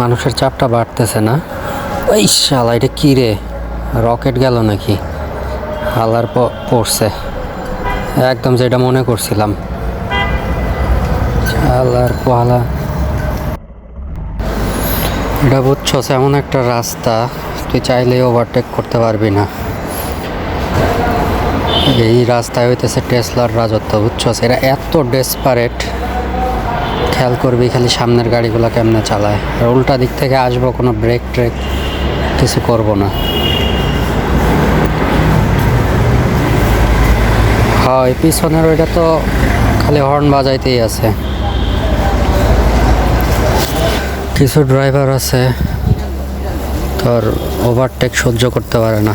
মানুষের চাপটা বাড়তেছে না। ওই শালা, এটা কি রে? রকেট গেল নাকি? হালার পড়ছে একদম যেটা মনে করছিলাম। হালার পালা, এটা বুঝছস এমন একটা রাস্তা তুই চাইলেই ওভারটেক করতে পারবি না। এই রাস্তায় হইতেছে টেসলার রাজত্ব, বুঝছস? এরা এত ডেসপারেট, খেয়াল করবি খালি সামনের গাড়িগুলো কেমনে চালায়। আর উল্টা দিক থেকে আসবো, কোনো ব্রেক ট্রেক কিছু করব না। হয় পিছনের ওইটা তো খালি হর্ন বাজাইতেই আছে। কিছু ড্রাইভার আছে তোর ওভারটেক সহ্য করতে পারে না।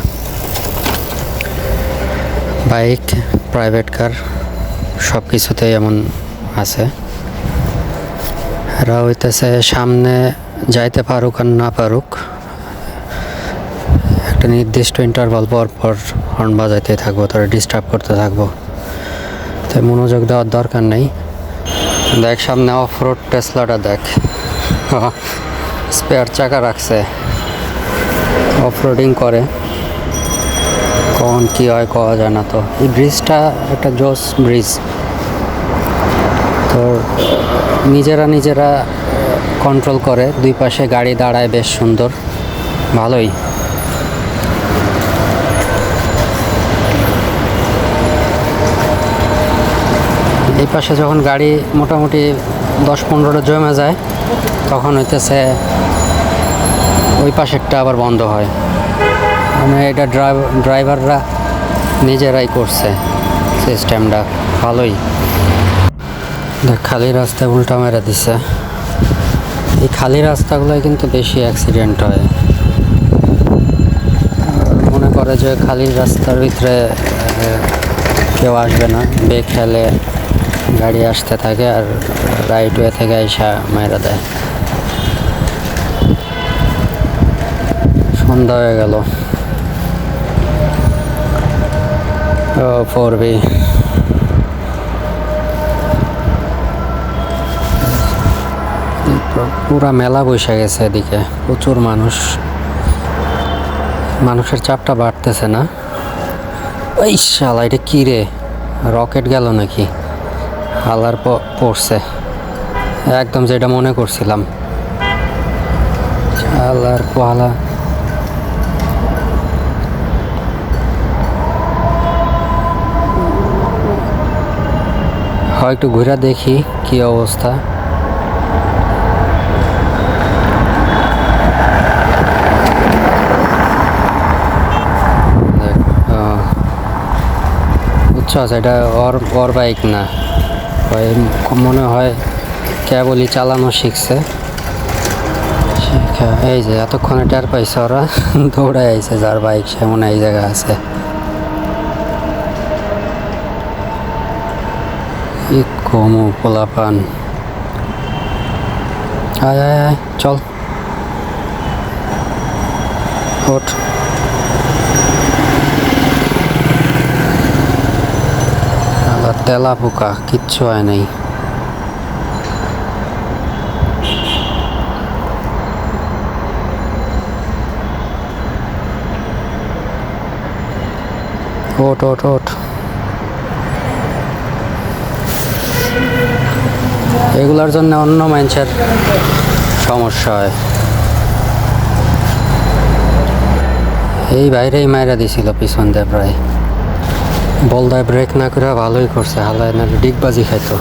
বাইক, প্রাইভেট কার সব কিছুতেই এমন আছে। এরা হইতেছে সামনে যাইতে পারুক আর না পারুক, একটা নির্দিষ্ট ইন্টারভাল পর পর হর্ন বাজাইতে থাকবো, তারা ডিস্টার্ব করতে থাকবো। তাই মনোযোগ দেওয়ার দরকার নেই। দেখ সামনে অফ রোড টেসলাটা দেখ, স্পেয়ার চাকা রাখছে, অফ রোডিং করে। কখন কী হয় কওয়া যায় না। তো এই ব্রিজটা একটা জোস ব্রিজ। তো নিজেরা কন্ট্রোল করে, দুই পাশে গাড়ি দাঁড়ায়, বেশ সুন্দর, ভালোই। এই পাশে যখন গাড়ি মোটামুটি 10-15টা জমে যায়, তখন হইতেছে ওই পাশেরটা আবার বন্ধ হয়। মানে এটা ড্রাইভাররা নিজেরাই করছে সিস্টেমটা, ভালোই। দেখ খালি রাস্তায় উল্টা মেরে দিছে। এই খালি রাস্তাগুলোয় কিন্তু বেশি অ্যাক্সিডেন্ট হয়। মনে করে যে খালি রাস্তার ভিতরে কেউ আসবে না, ব্রেক খেলে গাড়ি আসতে থাকে আর রাইট ওয়ে থেকে আইসা মেরে দেয়। সন্ধ্যা হয়ে গেল। পড়বি পুরা মেলা বসে গেছে এদিকে, প্রচুর মানুষ। মানুষের চাপটা বাড়তেছে না। ওই শালা, এটা কি রে? রকেট গেল নাকি? হালার পড়ছে একদম যেটা মনে করছিলাম। হালার পালা, হয় একটু ঘুরে দেখি কি অবস্থা। বুঝছস, এটা ওর বাইক না, মনে হয় কেবলই চালানো শিখছে। এই যে এতক্ষণে টের পাইছে ওরা, দৌড়ে আইছে যার বাইক সে মনে হয় এই জায়গা আছে। কমু পোলাপান, আয় আয় আয়, চল ওঠ। তেলা পোকা, কিচ্ছু হয় নাই। ওঠ ওঠ ওঠ। এগুলার জন্য অন্য মানুষের সমস্যা হয়। এই বাইরেই মাইরা দিছিল পিছন দিয়ে, প্রায় বলদায় ব্রেক না করে ভালোই করছে, হালায় না ডিগবাজি খাইতো।